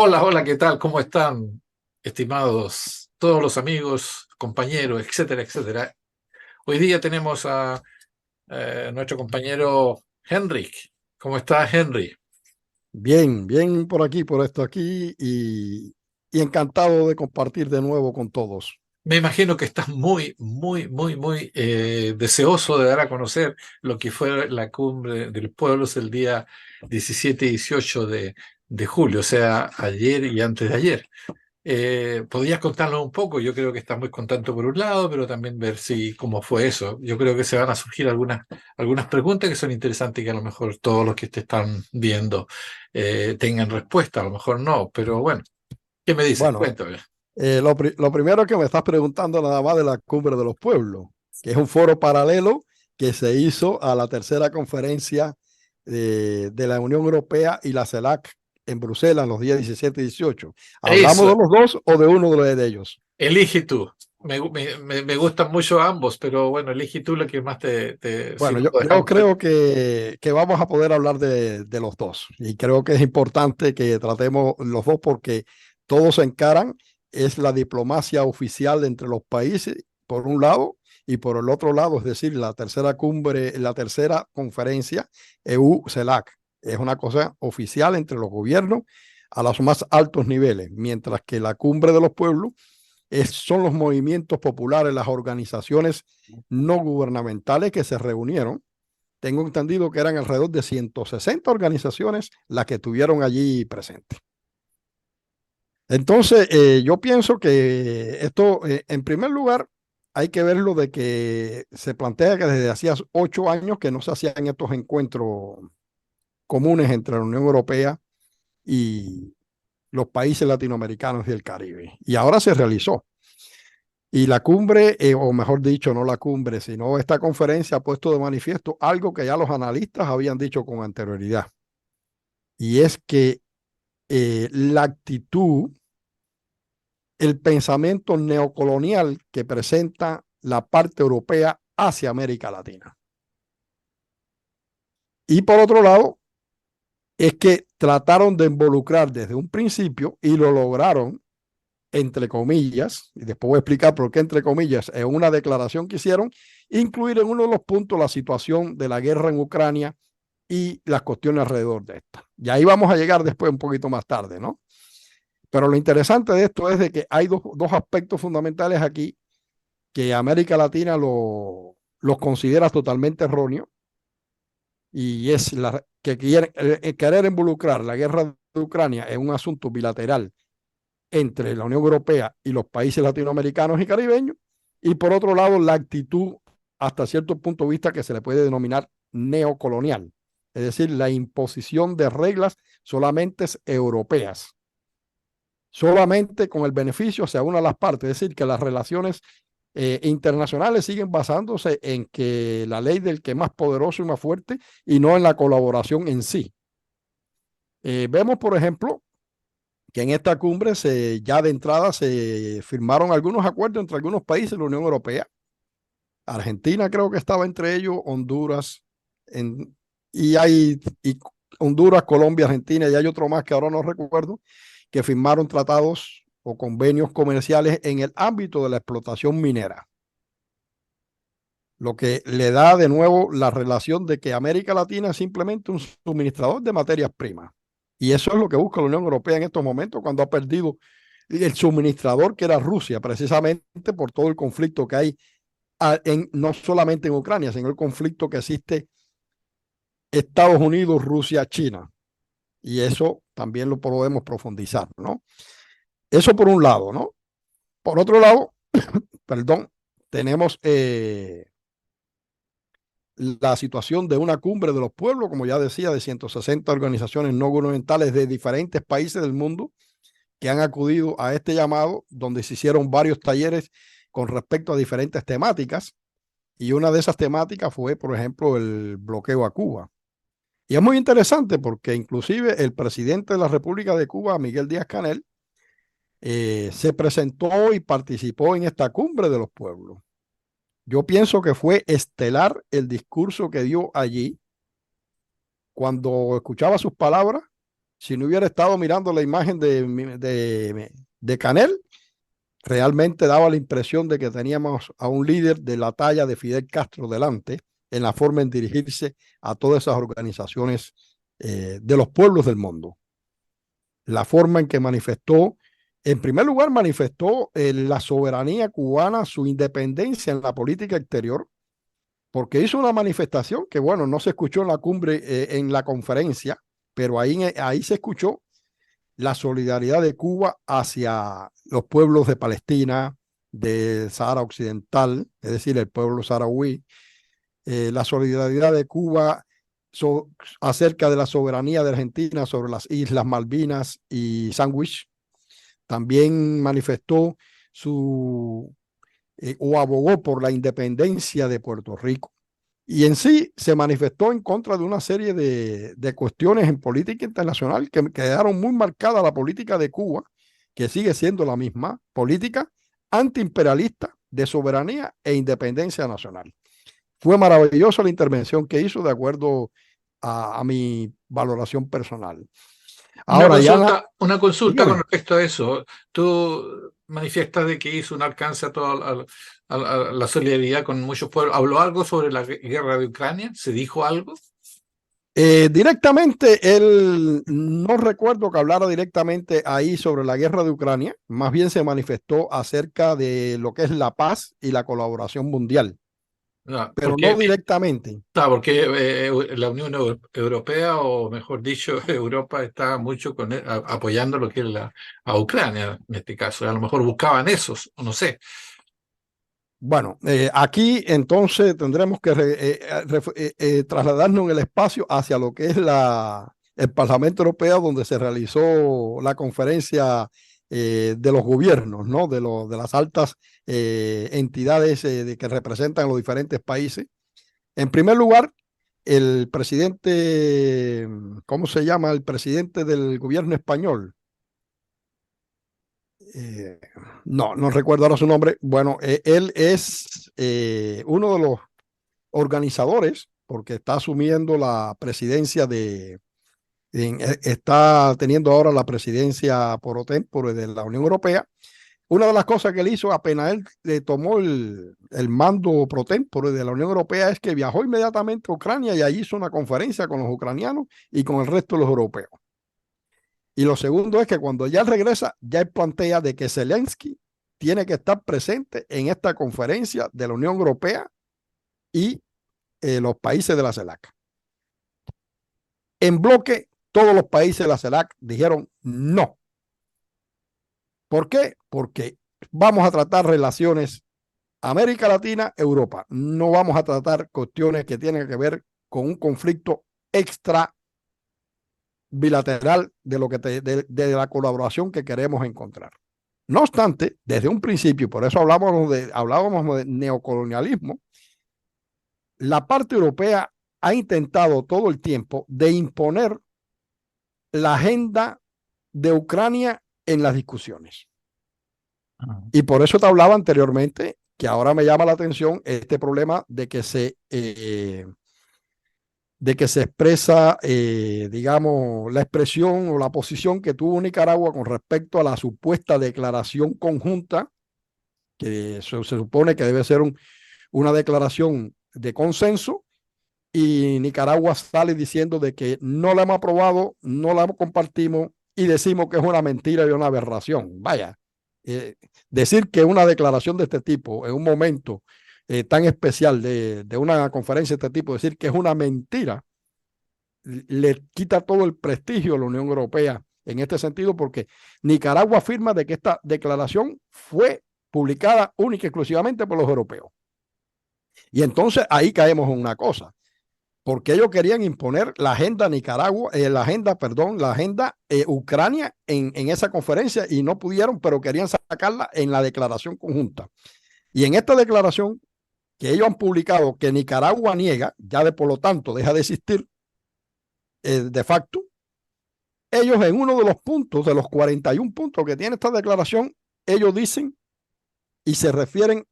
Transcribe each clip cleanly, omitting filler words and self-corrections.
Hola, hola, ¿qué tal? ¿Cómo están, estimados todos los amigos, compañeros, etcétera, etcétera? Hoy día tenemos a nuestro compañero Henrik. ¿Cómo está, Henry? Bien, bien por aquí, por esto aquí y encantado de compartir de nuevo con todos. Me imagino que estás muy deseoso de dar a conocer lo que fue la cumbre del pueblos el día 17 y 18 de julio, o sea, ayer y antes de ayer. ¿Podrías contarnos un poco? Yo creo que estás muy contento por un lado, pero también ver si cómo fue eso. Yo creo que se van a surgir algunas preguntas que son interesantes y que a lo mejor todos los que te están viendo tengan respuesta, a lo mejor no, pero bueno, ¿qué me dices? Bueno, Cuéntame. lo primero que me estás preguntando nada más de la Cumbre de los Pueblos, que es un foro paralelo que se hizo a la tercera conferencia de la Unión Europea y la CELAC en Bruselas los días 17 y 18. ¿Hablamos de Eso, los dos o de uno de ellos? elige tú. Me gustan mucho ambos, pero bueno, elige tú lo que más si Bueno, nos yo dejamos. creo que vamos a poder hablar de los dos y creo que es importante que tratemos los dos porque todos se encaran, es la diplomacia oficial entre los países, por un lado, y por el otro lado, es decir, la tercera cumbre, la tercera conferencia EU-CELAC. Es una cosa oficial entre los gobiernos a los más altos niveles, mientras que la cumbre de los pueblos son los movimientos populares, las organizaciones no gubernamentales que se reunieron. Tengo entendido que eran alrededor de 160 organizaciones las que estuvieron allí presentes. Entonces, yo pienso que esto, en primer lugar, hay que verlo de que se plantea que desde hacía 8 años que no se hacían estos encuentros comunes entre la Unión Europea y los países latinoamericanos y el Caribe. Y ahora se realizó. Y la cumbre, o mejor dicho, no la cumbre, sino esta conferencia ha puesto de manifiesto algo que ya los analistas habían dicho con anterioridad. Y es que la actitud, el pensamiento neocolonial que presenta la parte europea hacia América Latina. Y por otro lado, es que trataron de involucrar desde un principio y lo lograron entre comillas, y después voy a explicar por qué entre comillas, en una declaración que hicieron, incluir en uno de los puntos la situación de la guerra en Ucrania y las cuestiones alrededor de esta. Y ahí vamos a llegar después un poquito más tarde, ¿no? Pero lo interesante de esto es de que hay dos aspectos fundamentales aquí que América Latina los considera totalmente erróneos y es que querer involucrar la guerra de Ucrania en un asunto bilateral entre la Unión Europea y los países latinoamericanos y caribeños, y por otro lado la actitud hasta cierto punto de vista que se le puede denominar neocolonial, es decir, la imposición de reglas solamente europeas, solamente con el beneficio hacia una de las partes, es decir, que las relaciones internacionales siguen basándose en que la ley del que es más poderoso y más fuerte y no en la colaboración en sí. Vemos, por ejemplo, que en esta cumbre ya de entrada se firmaron algunos acuerdos entre algunos países de la Unión Europea. Argentina creo que estaba entre ellos, Honduras, en, y Honduras, Colombia, Argentina, y hay otro más que ahora no recuerdo, que firmaron tratados o convenios comerciales en el ámbito de la explotación minera, lo que le da de nuevo la relación de que América Latina es simplemente un suministrador de materias primas. Y eso es lo que busca la Unión Europea en estos momentos cuando ha perdido el suministrador que era Rusia, precisamente por todo el conflicto que hay no solamente en Ucrania, sino el conflicto que existe Estados Unidos, Rusia, China. Y eso también lo podemos profundizar, ¿no? Eso por un lado, ¿no? Por otro lado, perdón, tenemos la situación de una cumbre de los pueblos, como ya decía, de 160 organizaciones no gubernamentales de diferentes países del mundo que han acudido a este llamado, donde se hicieron varios talleres con respecto a diferentes temáticas. Y una de esas temáticas fue, por ejemplo, el bloqueo a Cuba. Y es muy interesante porque inclusive el presidente de la República de Cuba, Miguel Díaz-Canel, se presentó y participó en esta cumbre de los pueblos. Yo pienso que fue estelar el discurso que dio allí. Cuando escuchaba sus palabras, si no hubiera estado mirando la imagen de Canel, realmente daba la impresión de que teníamos a un líder de la talla de Fidel Castro delante en la forma en dirigirse a todas esas organizaciones de los pueblos del mundo. La forma en que manifestó, en primer lugar, manifestó la soberanía cubana, su independencia en la política exterior, porque hizo una manifestación que, bueno, no se escuchó en la cumbre, en la conferencia, pero ahí se escuchó la solidaridad de Cuba hacia los pueblos de Palestina, de Sahara Occidental, es decir, el pueblo saharaui, la solidaridad de Cuba acerca de la soberanía de Argentina sobre las Islas Malvinas y Sandwich. También manifestó o abogó por la independencia de Puerto Rico. Y en sí se manifestó en contra de una serie de cuestiones en política internacional que quedaron muy marcadas la política de Cuba, que sigue siendo la misma política antiimperialista de soberanía e independencia nacional. Fue maravillosa la intervención que hizo de acuerdo a mi valoración personal. Ahora ya, Una consulta con dígame. respecto a eso. Tú manifiestas de que hizo un alcance a toda la solidaridad con muchos pueblos. ¿Habló algo sobre la guerra de Ucrania? ¿Se dijo algo? Directamente, él no recuerdo que hablara directamente ahí sobre la guerra de Ucrania, más bien se manifestó acerca de lo que es la paz y la colaboración mundial, No, pero no directamente. porque la Unión Europea, o mejor dicho, Europa está mucho apoyando lo que es a Ucrania en este caso. A lo mejor buscaban esos, no sé. Bueno, aquí entonces tendremos que trasladarnos en el espacio hacia lo que es el Parlamento Europeo, donde se realizó la conferencia de los gobiernos, ¿no? De las altas entidades que representan los diferentes países. En primer lugar, el presidente, ¿cómo se llama? El presidente del gobierno español. Eh, no recuerdo ahora su nombre. Bueno, él es uno de los organizadores, porque está asumiendo la presidencia está teniendo ahora la presidencia por tempore de la Unión Europea. Una de las cosas que él hizo apenas él tomó el mando pro tempore de la Unión Europea es que viajó inmediatamente a Ucrania y allí hizo una conferencia con los ucranianos y con el resto de los europeos. Y lo segundo es que cuando ya regresa, ya él plantea de que Zelensky tiene que estar presente en esta conferencia de la Unión Europea y los países de la CELAC. En bloque, todos los países de la CELAC dijeron no. ¿Por qué? Porque vamos a tratar relaciones América Latina, Europa. No vamos a tratar cuestiones que tienen que ver con un conflicto extra bilateral de lo que de la colaboración que queremos encontrar. No obstante, desde un principio, por eso hablábamos de neocolonialismo, la parte europea ha intentado todo el tiempo de imponer la agenda de Ucrania en las discusiones. Y por eso te hablaba anteriormente que ahora me llama la atención este problema de que se expresa, digamos, la expresión o la posición que tuvo Nicaragua con respecto a la supuesta declaración conjunta, que se supone que debe ser una declaración de consenso, y Nicaragua sale diciendo de que no la hemos aprobado, no la compartimos y decimos que es una mentira y una aberración. Vaya, decir que una declaración de este tipo en un momento tan especial de una conferencia de este tipo, decir que es una mentira, le quita todo el prestigio a la Unión Europea en este sentido, porque Nicaragua afirma de que esta declaración fue publicada única y exclusivamente por los europeos. Y entonces ahí caemos en una cosa, porque ellos querían imponer la agenda Nicaragua, la agenda Ucrania en esa conferencia y no pudieron, pero querían sacarla en la declaración conjunta. Y en esta declaración que ellos han publicado, que Nicaragua niega, ya de por lo tanto deja de existir de facto, ellos en uno de los puntos, de los 41 puntos que tiene esta declaración, ellos dicen y se refieren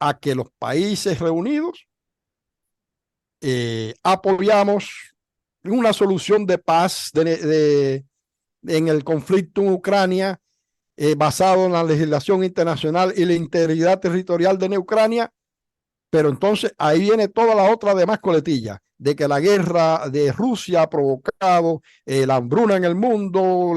a que los países reunidos apoyamos una solución de paz, en el conflicto en Ucrania, basado en la legislación internacional y la integridad territorial de Ucrania, pero entonces ahí viene toda la otra demás coletilla, de que la guerra de Rusia ha provocado la hambruna en el mundo,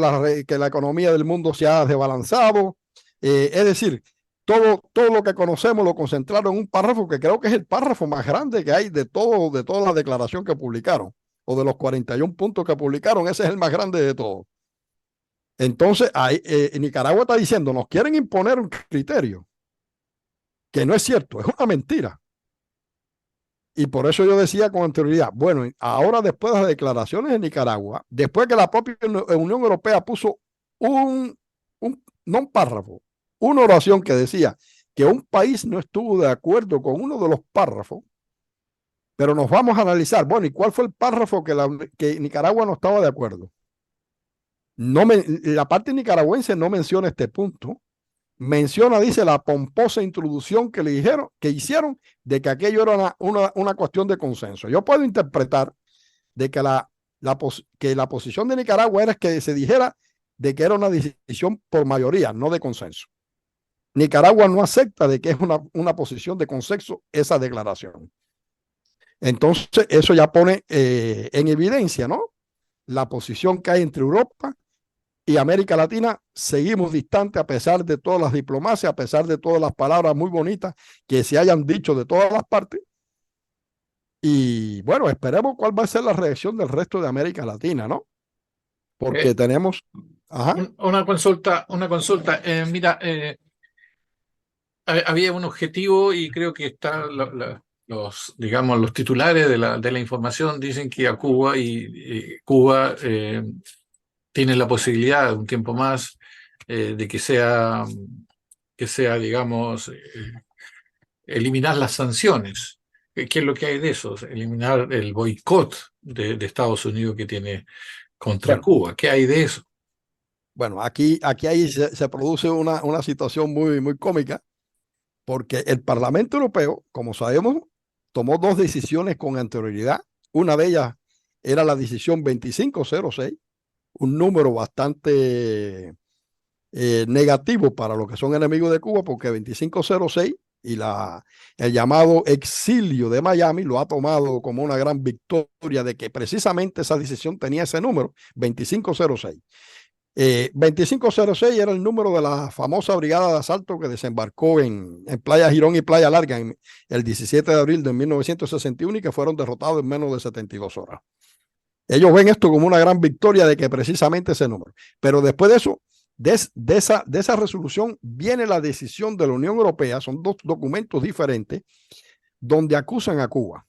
que la economía del mundo se ha desbalanzado, es decir, todo lo que conocemos lo concentraron en un párrafo que creo que es el párrafo más grande que hay de toda la declaración que publicaron, o de los 41 puntos que publicaron, ese es el más grande de todos. Entonces, Nicaragua está diciendo, nos quieren imponer un criterio, que no es cierto, es una mentira. Y por eso yo decía con anterioridad, bueno, ahora después de las declaraciones de Nicaragua, después que la propia Unión Europea puso no un párrafo, una oración que decía que un país no estuvo de acuerdo con uno de los párrafos, pero nos vamos a analizar, bueno, ¿y cuál fue el párrafo que Nicaragua no estaba de acuerdo? La parte nicaragüense no menciona este punto. Menciona, dice, la pomposa introducción que hicieron de que aquello era una cuestión de consenso. Yo puedo interpretar de que la posición de Nicaragua era que se dijera de que era una decisión por mayoría, no de consenso. Nicaragua no acepta de que es una posición de consenso esa declaración. Entonces, eso ya pone en evidencia, ¿no?, la posición que hay entre Europa y América Latina. Seguimos distantes a pesar de todas las diplomacias, a pesar de todas las palabras muy bonitas que se hayan dicho de todas las partes. Y bueno, esperemos cuál va a ser la reacción del resto de América Latina, ¿no? Porque tenemos... Ajá. Una consulta. Mira, había un objetivo y creo que están digamos, los titulares de la información dicen que a Cuba y Cuba tiene la posibilidad de un tiempo más de que sea, digamos, eliminar las sanciones. ¿Qué es lo que hay de eso? Eliminar el boicot de Estados Unidos que tiene contra Cuba. ¿Qué hay de eso? Bueno, aquí ahí se produce una situación muy, muy cómica, porque el Parlamento Europeo, como sabemos, tomó dos decisiones con anterioridad. Una de ellas era la decisión 2506, un número bastante negativo para los que son enemigos de Cuba, porque 2506 y el llamado exilio de Miami lo ha tomado como una gran victoria de que precisamente esa decisión tenía ese número, 2506. 2506 era el número de la famosa brigada de asalto que desembarcó en Playa Girón y Playa Larga el 17 de abril de 1961 y que fueron derrotados en menos de 72 horas. Ellos ven esto como una gran victoria de que precisamente ese número. Pero después de eso, de esa resolución viene la decisión de la Unión Europea, son dos documentos diferentes, donde acusan a Cuba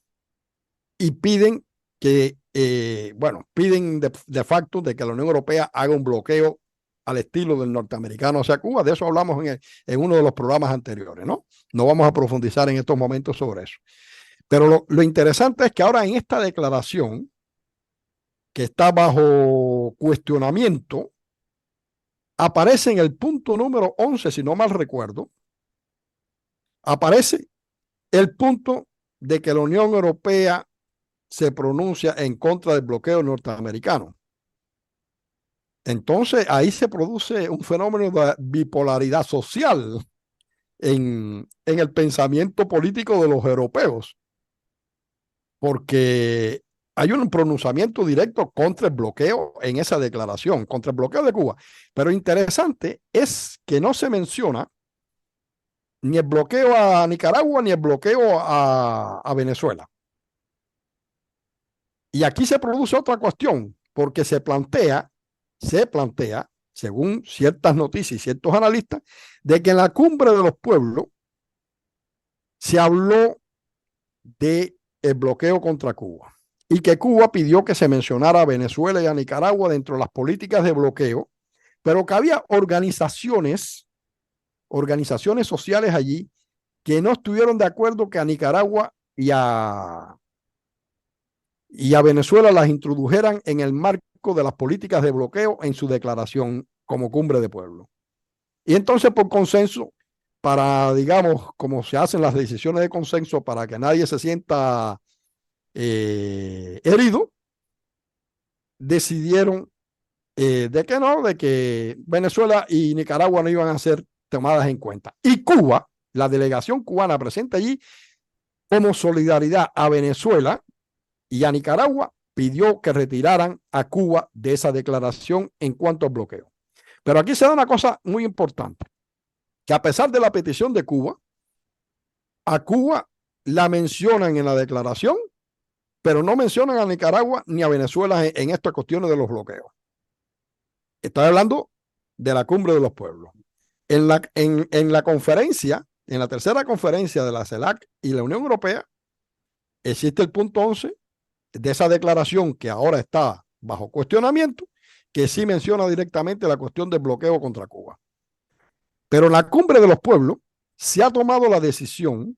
y piden que, piden de facto de que la Unión Europea haga un bloqueo al estilo del norteamericano hacia Cuba. De eso hablamos en uno de los programas anteriores, ¿no? No vamos a profundizar en estos momentos sobre eso. Pero lo interesante es que ahora en esta declaración, que está bajo cuestionamiento, aparece en el punto número 11, si no mal recuerdo, aparece el punto de que la Unión Europea se pronuncia en contra del bloqueo norteamericano. Entonces ahí se produce un fenómeno de bipolaridad social en el pensamiento político de los europeos, porque hay un pronunciamiento directo contra el bloqueo en esa declaración, contra el bloqueo de Cuba. Pero interesante es que no se menciona ni el bloqueo a Nicaragua ni el bloqueo a Venezuela. Y aquí se produce otra cuestión, porque se plantea, según ciertas noticias y ciertos analistas, de que en la cumbre de los pueblos se habló de el bloqueo contra Cuba y que Cuba pidió que se mencionara a Venezuela y a Nicaragua dentro de las políticas de bloqueo, pero que había organizaciones sociales allí que no estuvieron de acuerdo que a Nicaragua y a Venezuela las introdujeran en el marco de las políticas de bloqueo en su declaración como cumbre de pueblo. Y entonces, por consenso, digamos, como se hacen las decisiones de consenso para que nadie se sienta herido, decidieron de que no, de que Venezuela y Nicaragua no iban a ser tomadas en cuenta. Y Cuba, la delegación cubana presente allí, como solidaridad a Venezuela y a Nicaragua, pidió que retiraran a Cuba de esa declaración en cuanto al bloqueo. Pero aquí se da una cosa muy importante, que a pesar de la petición de Cuba, a Cuba la mencionan en la declaración, pero no mencionan a Nicaragua ni a Venezuela en estas cuestiones de los bloqueos. Estoy hablando de la Cumbre de los Pueblos. En la conferencia, en la tercera conferencia de la CELAC y la Unión Europea, existe el punto 11 de esa declaración que ahora está bajo cuestionamiento, que sí menciona directamente la cuestión del bloqueo contra Cuba. Pero en la Cumbre de los Pueblos se ha tomado la decisión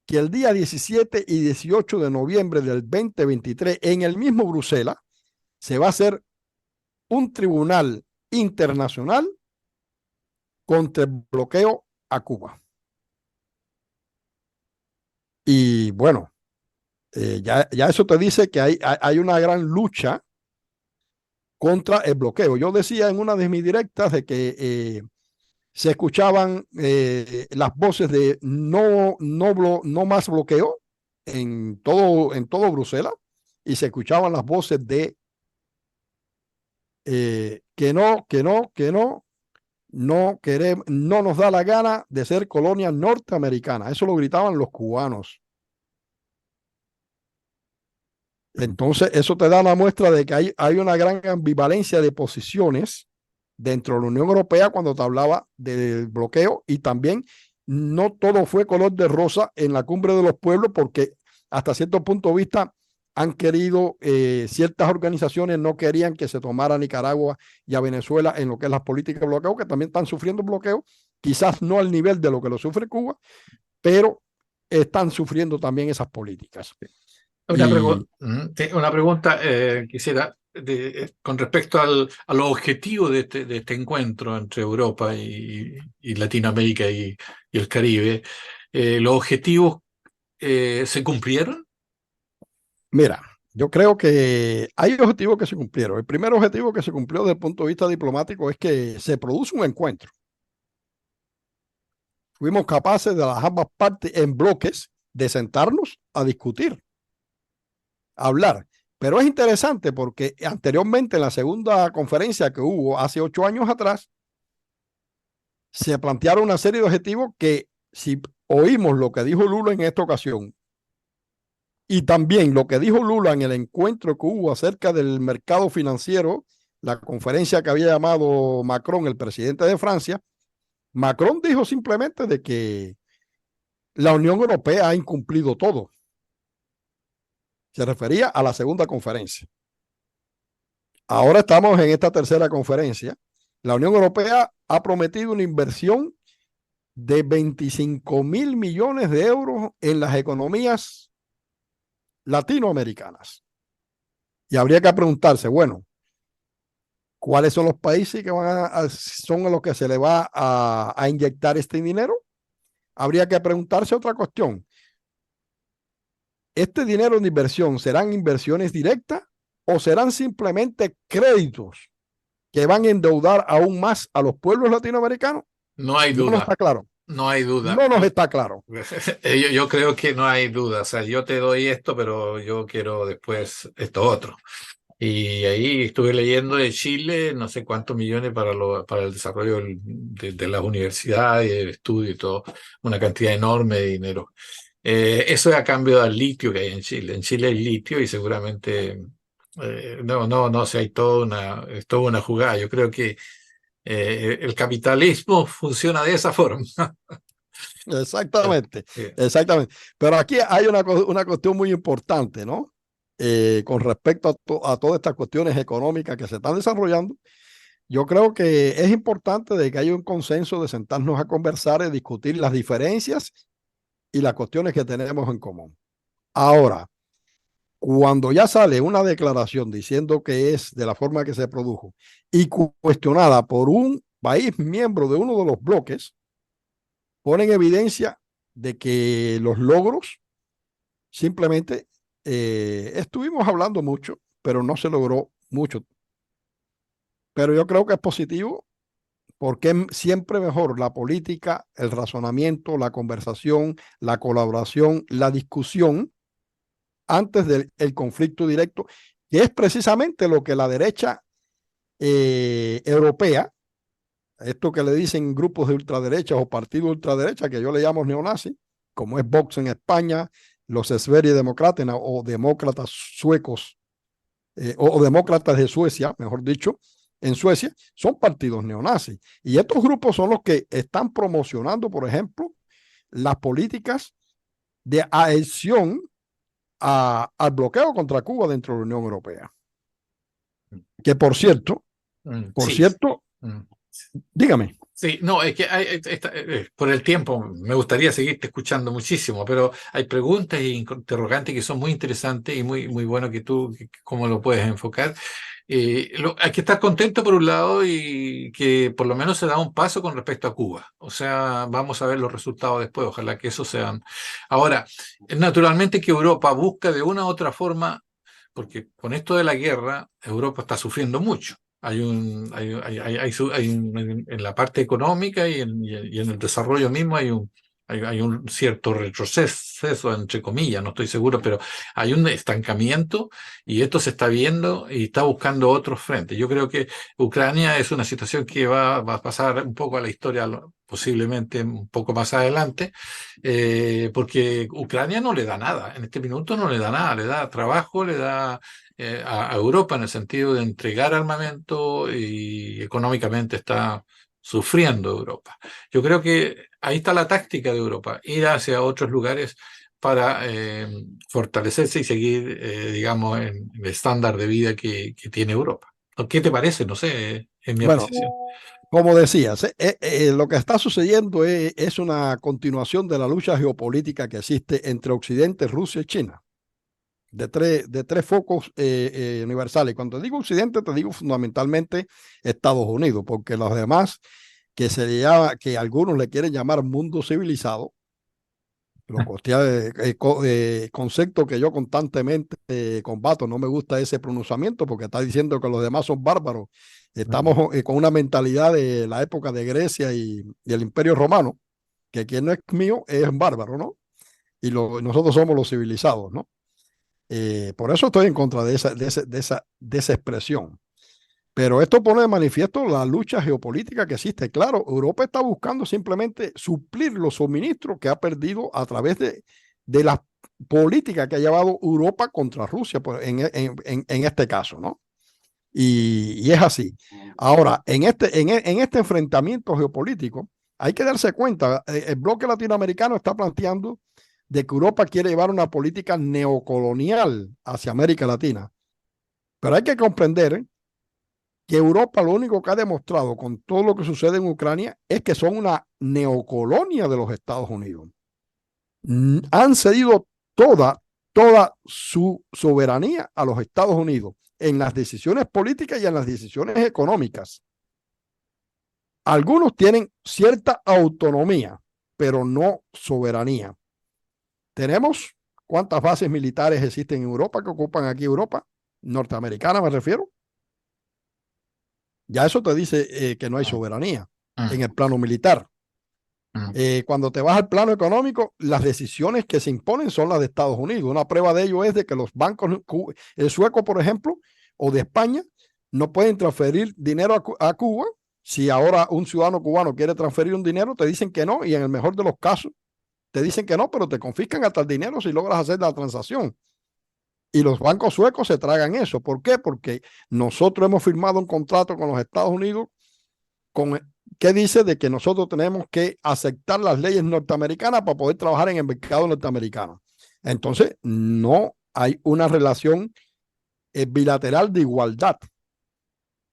que el día 17 y 18 de noviembre del 2023, en el mismo Bruselas, se va a hacer un tribunal internacional contra el bloqueo a Cuba. Y bueno, ya eso te dice que hay una gran lucha contra el bloqueo. Yo decía en una de mis directas de que se escuchaban las voces de no más bloqueo en todo Bruselas, y se escuchaban las voces de que no queremos, no nos da la gana de ser colonia norteamericana. Eso lo gritaban los cubanos. Entonces, eso te da la muestra de que hay una gran ambivalencia de posiciones dentro de la Unión Europea cuando te hablaba del bloqueo, y también no todo fue color de rosa en la Cumbre de los Pueblos, porque hasta cierto punto de vista han querido, ciertas organizaciones no querían que se tomara a Nicaragua y a Venezuela en lo que es las políticas de bloqueo, que también están sufriendo bloqueo, quizás no al nivel de lo que lo sufre Cuba, pero están sufriendo también esas políticas. Y Una pregunta quisiera con respecto a los objetivos de este encuentro entre Europa y Latinoamérica y el Caribe. ¿Los objetivos se cumplieron? mira, yo creo que hay objetivos que se cumplieron. El primer objetivo que se cumplió desde el punto de vista diplomático es que se produce un encuentro. Fuimos capaces de las ambas partes en bloques de sentarnos a discutir, a hablar. Pero es interesante porque anteriormente, en la segunda conferencia que hubo hace 8 años atrás, se plantearon una serie de objetivos que, si oímos lo que dijo Lula en esta ocasión y también lo que dijo Lula en el encuentro que hubo acerca del mercado financiero, la conferencia que había llamado Macron, el presidente de Francia, Macron dijo simplemente de que la Unión Europea ha incumplido todo. Se refería a la segunda conferencia. Ahora estamos en esta tercera conferencia. La Unión Europea ha prometido una inversión de 25.000 millones de euros en las economías latinoamericanas. Y habría que preguntarse, bueno, ¿cuáles son los países que son a los que se le va a inyectar este dinero? Habría que preguntarse otra cuestión. ¿Este dinero de inversión serán inversiones directas o serán simplemente créditos que van a endeudar aún más a los pueblos latinoamericanos? No hay No nos duda, está claro. no hay duda. No nos está claro. Yo creo que no hay duda. O sea, yo te doy esto, pero yo quiero después esto otro. Y ahí estuve leyendo de Chile, no sé cuántos millones para el desarrollo de las universidades, el estudio y todo, una cantidad enorme de dinero. Eso es a cambio del litio que hay en Chile. En Chile hay litio y seguramente, no, o sea, es toda una jugada. Yo creo que el capitalismo funciona de esa forma. Exactamente, Sí. exactamente. Pero aquí hay una cuestión muy importante, ¿no? Con respecto a todas estas cuestiones económicas que se están desarrollando. Yo creo que es importante de que haya un consenso de sentarnos a conversar y discutir las diferencias y las cuestiones que tenemos en común. Ahora, cuando ya sale una declaración diciendo que es de la forma que se produjo y cuestionada por un país miembro de uno de los bloques, pone en evidencia de que los logros simplemente, estuvimos hablando mucho, pero no se logró mucho. pero yo creo que es positivo porque es siempre mejor la política, el razonamiento, la conversación, la colaboración, la discusión antes del el conflicto directo, que es precisamente lo que la derecha europea, esto que le dicen grupos de ultraderecha o partidos de ultraderecha, que yo le llamo neonazi, como es Vox en España, los Sverigedemokraterna o demócratas suecos, o demócratas de Suecia, mejor dicho, en Suecia, son partidos neonazis. Y estos grupos son los que están promocionando, por ejemplo, las políticas de adhesión al bloqueo contra Cuba dentro de la Unión Europea. Que por Sí. cierto, Mm. dígame. Sí, no, es que por el tiempo me gustaría seguirte escuchando muchísimo, pero hay preguntas e interrogantes que son muy interesantes y muy, muy bueno que tú, cómo lo puedes enfocar. Hay que estar contento por un lado y que por lo menos se da un paso con respecto a Cuba. O sea, vamos a ver los resultados después, ojalá que eso sean. Ahora, naturalmente que Europa busca de una u otra forma, porque con esto de la guerra, Europa está sufriendo mucho. En la parte económica y en el desarrollo mismo hay un cierto retroceso, entre comillas, no estoy seguro, pero hay un estancamiento y esto se está viendo y está buscando otros frentes. Yo creo que Ucrania es una situación que va a pasar un poco a la historia, posiblemente un poco más adelante, porque Ucrania no le da nada, en este minuto no le da nada, le da trabajo, le da a Europa en el sentido de entregar armamento y económicamente está sufriendo Europa. Yo creo que ahí está la táctica de Europa, ir hacia otros lugares para fortalecerse y seguir, digamos, en el estándar de vida que tiene Europa. ¿Qué te parece? No sé, en mi Bueno, apreciación. como decías, lo que está sucediendo es una continuación de la lucha geopolítica que existe entre Occidente, Rusia y China, de tres focos universales. Cuando digo Occidente, te digo fundamentalmente Estados Unidos, porque los demás, que algunos le quieren llamar mundo civilizado, concepto que yo constantemente combato, no me gusta ese pronunciamiento porque está diciendo que los demás son bárbaros. Estamos con una mentalidad de la época de Grecia y el Imperio Romano, que quien no es mío es bárbaro, ¿no? Nosotros somos los civilizados, ¿no? Por eso estoy en contra de esa expresión. Pero esto pone de manifiesto la lucha geopolítica que existe. Claro, Europa está buscando simplemente suplir los suministros que ha perdido a través de la política que ha llevado Europa contra Rusia en este caso, ¿no? Y es así. Ahora, en este enfrentamiento geopolítico, hay que darse cuenta, el bloque latinoamericano está planteando de que Europa quiere llevar una política neocolonial hacia América Latina. Pero hay que comprender que Europa lo único que ha demostrado con todo lo que sucede en Ucrania es que son una neocolonia de los Estados Unidos. Han cedido toda su soberanía a los Estados Unidos en las decisiones políticas y en las decisiones económicas. Algunos tienen cierta autonomía, pero no soberanía. Tenemos cuántas bases militares existen en Europa que ocupan aquí Europa, norteamericana me refiero. Ya eso te dice que no hay soberanía en el plano militar. Cuando te vas al plano económico, las decisiones que se imponen son las de Estados Unidos. Una prueba de ello es de que los bancos, el sueco, por ejemplo, o de España, no pueden transferir dinero a Cuba. Si ahora un ciudadano cubano quiere transferir un dinero, te dicen que no, y en el mejor de los casos, te dicen que no, pero te confiscan hasta el dinero si logras hacer la transacción. Y los bancos suecos se tragan eso. ¿Por qué? Porque nosotros hemos firmado un contrato con los Estados Unidos que dice de que nosotros tenemos que aceptar las leyes norteamericanas para poder trabajar en el mercado norteamericano. Entonces, no hay una relación bilateral de igualdad.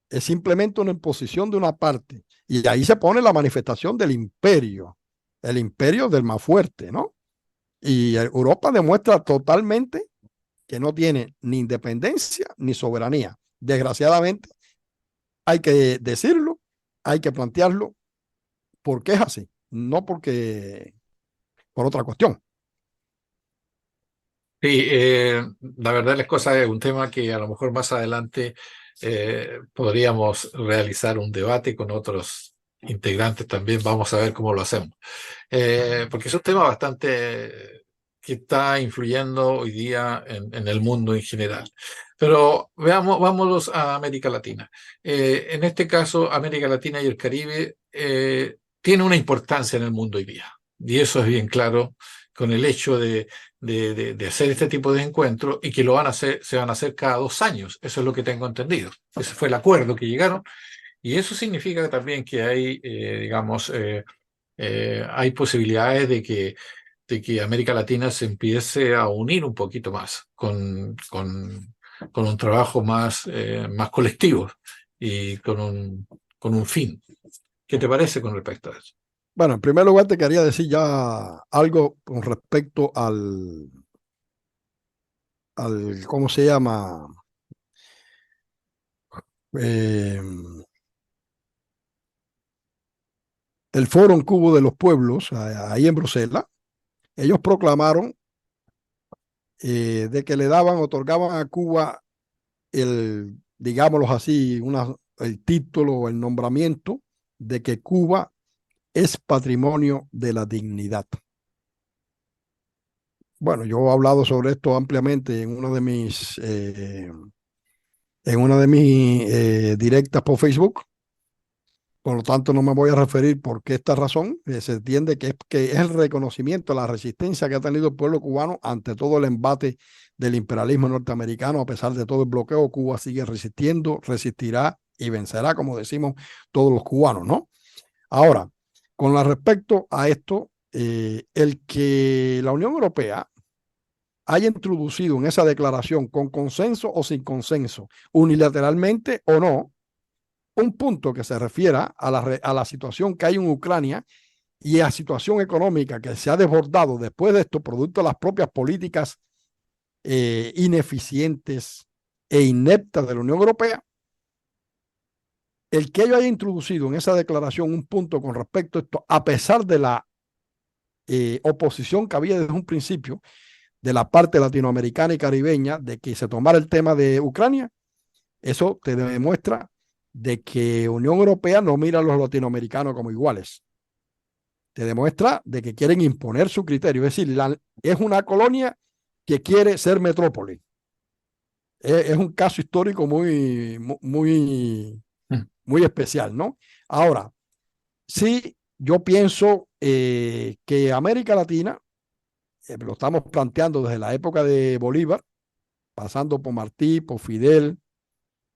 Es simplemente una imposición de una parte. Y ahí se pone la manifestación del imperio, el imperio del más fuerte, ¿no? Y Europa demuestra totalmente que no tiene ni independencia ni soberanía. Desgraciadamente, hay que decirlo, hay que plantearlo, porque es así, no porque por otra cuestión. Sí, la verdad las cosas es un tema que a lo mejor más adelante podríamos realizar un debate con otros integrantes también, vamos a ver cómo lo hacemos. Porque es un tema bastante que está influyendo hoy día en el mundo en general. Pero veamos, vámonos a América Latina. En este caso, América Latina y el Caribe tiene una importancia en el mundo hoy día. Y eso es bien claro con el hecho de hacer este tipo de encuentros y que lo van a hacer, se van a hacer cada 2 años. Eso es lo que tengo entendido. Ese fue el acuerdo que llegaron. Y eso significa también que hay, digamos, hay posibilidades de que América Latina se empiece a unir un poquito más con un trabajo más colectivo y con un fin. ¿Qué te parece con respecto a eso? Bueno, en primer lugar te quería decir ya algo con respecto ¿cómo se llama? Eh, el Foro en Cubo de los Pueblos, ahí en Bruselas. Ellos proclamaron de que le otorgaban a Cuba digámoslo así, el título o el nombramiento de que Cuba es patrimonio de la dignidad. Bueno, yo he hablado sobre esto ampliamente en una de mis directas por Facebook. Por lo tanto, no me voy a referir por qué esta razón. Se entiende que es el reconocimiento, la resistencia que ha tenido el pueblo cubano ante todo el embate del imperialismo norteamericano. A pesar de todo el bloqueo, Cuba sigue resistiendo, resistirá y vencerá, como decimos todos los cubanos, ¿no? Ahora, con respecto a esto, el que la Unión Europea haya introducido en esa declaración, con consenso o sin consenso, unilateralmente o no, un punto que se refiera a la situación que hay en Ucrania y a la situación económica que se ha desbordado después de esto, producto de las propias políticas ineficientes e ineptas de la Unión Europea. El que ello haya introducido en esa declaración un punto con respecto a esto, a pesar de la oposición que había desde un principio de la parte latinoamericana y caribeña de que se tomara el tema de Ucrania, eso te demuestra de que Unión Europea no mira a los latinoamericanos como iguales. Te demuestra de que quieren imponer su criterio. Es decir, es una colonia que quiere ser metrópoli. Es un caso histórico muy especial, ¿no? Ahora, sí, yo pienso que América Latina, lo estamos planteando desde la época de Bolívar, pasando por Martí, por Fidel,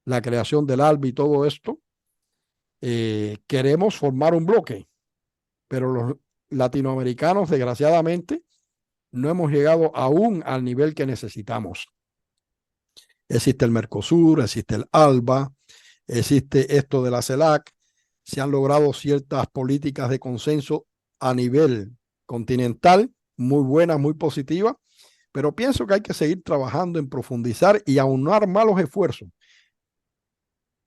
la creación del ALBA y todo esto, queremos formar un bloque, pero los latinoamericanos, desgraciadamente, no hemos llegado aún al nivel que necesitamos. Existe el Mercosur, existe el ALBA, existe esto de la CELAC, se han logrado ciertas políticas de consenso a nivel continental, muy buenas, muy positivas, pero pienso que hay que seguir trabajando en profundizar y aunar más los esfuerzos.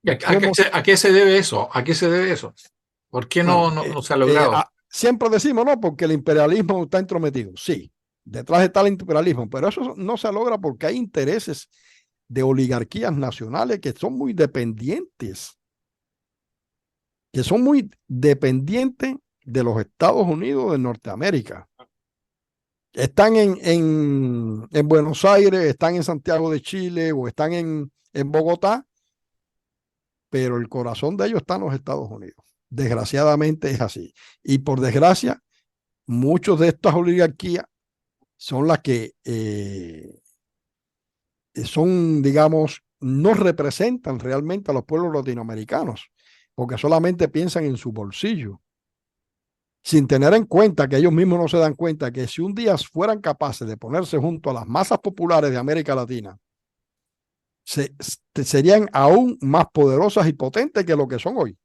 ¿A qué se debe eso? ¿A qué se debe eso? ¿Por qué Bueno, no se ha logrado? siempre decimos, no, porque el imperialismo está entrometido. Sí, detrás está el imperialismo, pero eso no se logra porque hay intereses de oligarquías nacionales que son muy dependientes de los Estados Unidos de Norteamérica. Están en Buenos Aires, están en Santiago de Chile o están en Bogotá, pero el corazón de ellos está en los Estados Unidos. Desgraciadamente es así. Y por desgracia, muchos de estas oligarquías son las que son, digamos, no representan realmente a los pueblos latinoamericanos, porque solamente piensan en su bolsillo, sin tener en cuenta que ellos mismos no se dan cuenta que si un día fueran capaces de ponerse junto a las masas populares de América Latina, serían aún más poderosas y potentes que lo que son hoy,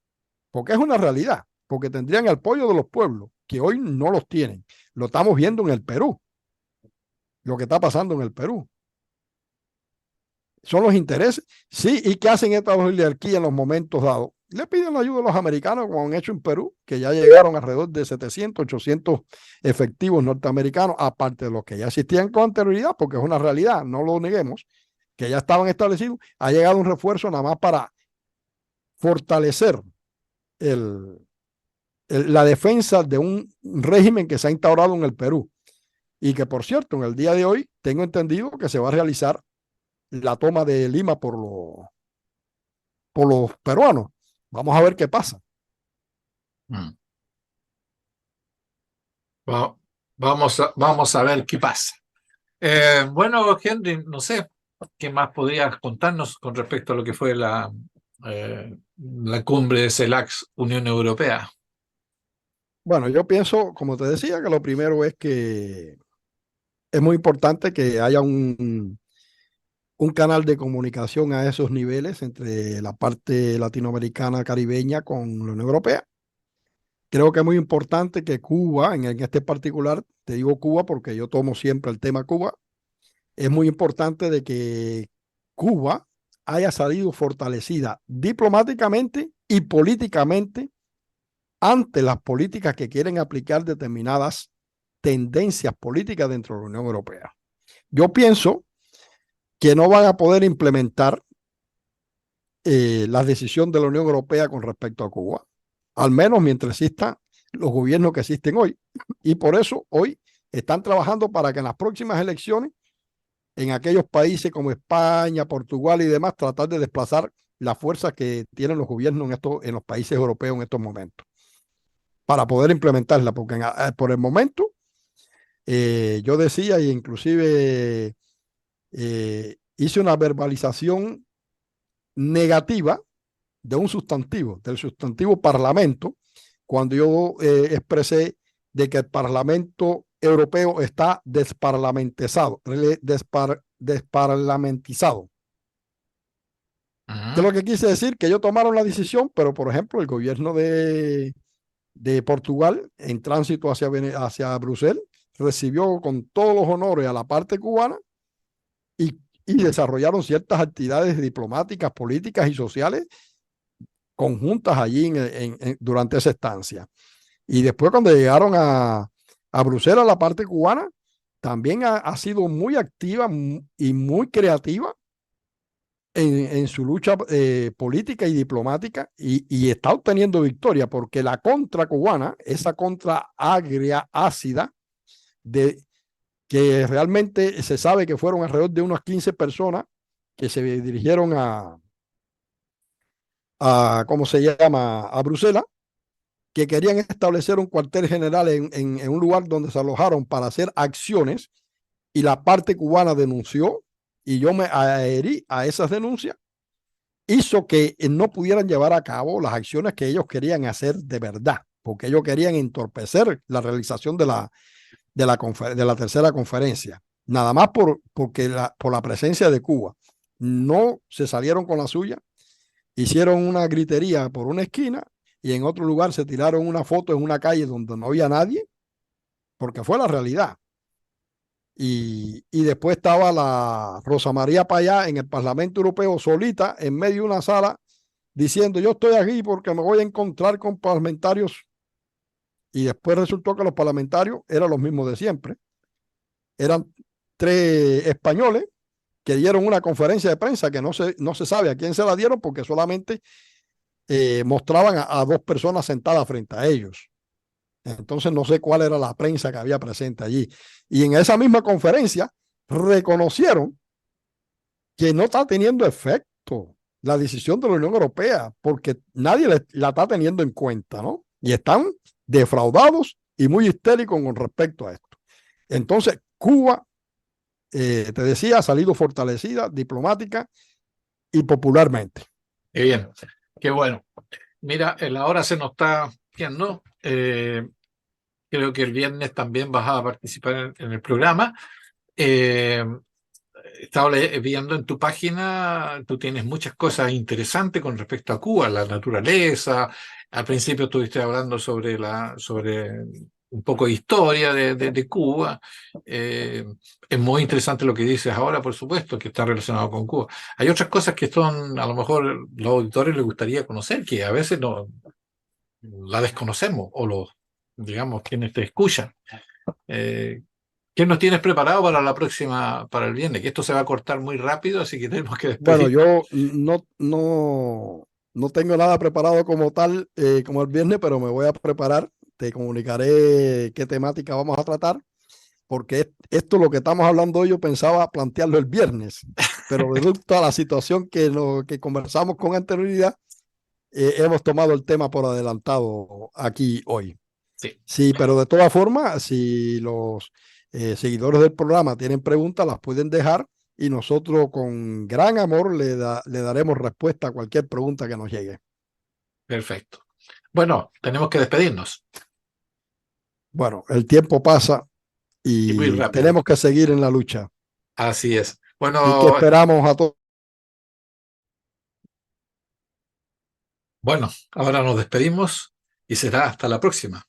porque es una realidad, porque tendrían el apoyo de los pueblos, que hoy no los tienen. Lo estamos viendo en el Perú, lo que está pasando en el Perú. Son los intereses, sí, y qué hacen estas oligarquías en los momentos dados. Le piden la ayuda a los americanos, como han hecho en Perú, que ya llegaron alrededor de 700, 800 efectivos norteamericanos, aparte de los que ya existían con anterioridad, porque es una realidad, no lo neguemos, que ya estaban establecidos, ha llegado un refuerzo nada más para fortalecer la defensa de un régimen que se ha instaurado en el Perú. Y que, por cierto, en el día de hoy tengo entendido que se va a realizar la toma de Lima por los peruanos. Vamos a ver qué pasa. Mm. Vamos a ver qué pasa. Bueno, Henry, no sé qué más podrías contarnos con respecto a lo que fue la cumbre de CELAC Unión Europea. Bueno, yo pienso, como te decía, que lo primero es que es muy importante que haya un canal de comunicación a esos niveles entre la parte latinoamericana, caribeña con la Unión Europea. Creo que es muy importante que Cuba, en este particular, te digo Cuba porque yo tomo siempre el tema Cuba, es muy importante de que Cuba haya salido fortalecida diplomáticamente y políticamente ante las políticas que quieren aplicar determinadas tendencias políticas dentro de la Unión Europea. Yo pienso que no van a poder implementar la decisión de la Unión Europea con respecto a Cuba, al menos mientras existan los gobiernos que existen hoy. Y por eso hoy están trabajando para que en las próximas elecciones, en aquellos países como España, Portugal y demás, tratar de desplazar las fuerzas que tienen los gobiernos en los países europeos en estos momentos, para poder implementarla, porque por el momento, yo decía, e inclusive hice una verbalización negativa de un sustantivo, del sustantivo parlamento, cuando yo expresé de que el Parlamento Europeo está desparlamentizado. ¿Qué es lo que quise decir? Que ellos tomaron la decisión, pero por ejemplo el gobierno de Portugal en tránsito hacia Bruselas recibió con todos los honores a la parte cubana y desarrollaron ciertas actividades diplomáticas, políticas y sociales conjuntas allí durante esa estancia. Y después cuando llegaron a Bruselas, la parte cubana, también ha sido muy activa y muy creativa en su lucha política y diplomática y está obteniendo victoria porque la contra cubana, esa contra agria, ácida, que realmente se sabe que fueron alrededor de unas 15 personas que se dirigieron ¿cómo se llama?, a Bruselas, que querían establecer un cuartel general en un lugar donde se alojaron para hacer acciones y la parte cubana denunció y yo me adherí a esas denuncias, hizo que no pudieran llevar a cabo las acciones que ellos querían hacer de verdad, porque ellos querían entorpecer la realización de la tercera conferencia, nada más porque por la presencia de Cuba. No se salieron con la suya, hicieron una gritería por una esquina y en otro lugar se tiraron una foto en una calle donde no había nadie, porque fue la realidad. Y después estaba la Rosa María Payá en el Parlamento Europeo solita en medio de una sala diciendo yo estoy aquí porque me voy a encontrar con parlamentarios, y después resultó que los parlamentarios eran los mismos de siempre. Eran 3 españoles que dieron una conferencia de prensa que no se sabe a quién se la dieron porque solamente mostraban a 2 personas sentadas frente a ellos. Entonces no sé cuál era la prensa que había presente allí. Y en esa misma conferencia reconocieron que no está teniendo efecto la decisión de la Unión Europea porque nadie la está teniendo en cuenta, ¿no? Y están defraudados y muy histéricos con respecto a esto. Entonces, Cuba, te decía, ha salido fortalecida diplomática y popularmente. Qué bien, qué bueno. Mira, la hora se nos está yendo. Creo que el viernes también vas a participar en el programa. Estaba viendo en tu página, tú tienes muchas cosas interesantes con respecto a Cuba, la naturaleza. Al principio estuviste hablando sobre un poco de historia de Cuba. Es muy interesante lo que dices ahora, por supuesto, que está relacionado con Cuba. Hay otras cosas que son, a lo mejor, los auditores les gustaría conocer, que a veces no la desconocemos, o digamos, quienes te escuchan. ¿Qué ¿Qué nos tienes preparado para la próxima, para el viernes? Que esto se va a cortar muy rápido, así que tenemos que Bueno, despedir. yo no tengo nada preparado como tal, como el viernes, pero me voy a preparar. Te comunicaré qué temática vamos a tratar, porque esto lo que estamos hablando hoy yo pensaba plantearlo el viernes, pero debido a la situación que conversamos con anterioridad, hemos tomado el tema por adelantado aquí hoy. Sí, Sí, pero de todas formas, si los seguidores del programa tienen preguntas, las pueden dejar y nosotros con gran amor le daremos respuesta a cualquier pregunta que nos llegue. perfecto. Bueno, tenemos que despedirnos. Bueno, el tiempo pasa Y muy y rápido. tenemos que seguir en la lucha. Así es. ¿Y qué Bueno, esperamos a todos? bueno, ahora nos despedimos y será hasta la próxima.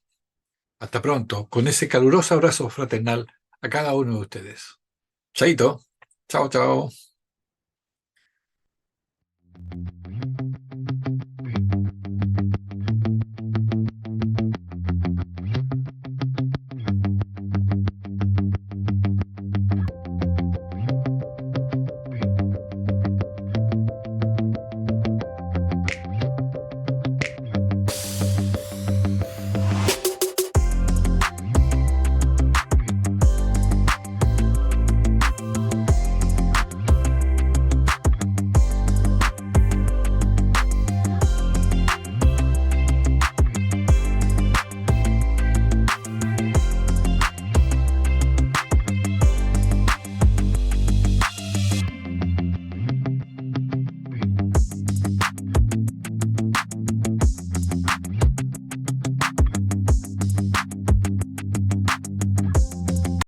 Hasta pronto, con ese caluroso abrazo fraternal a cada uno de ustedes. Chaito. Chao, chao.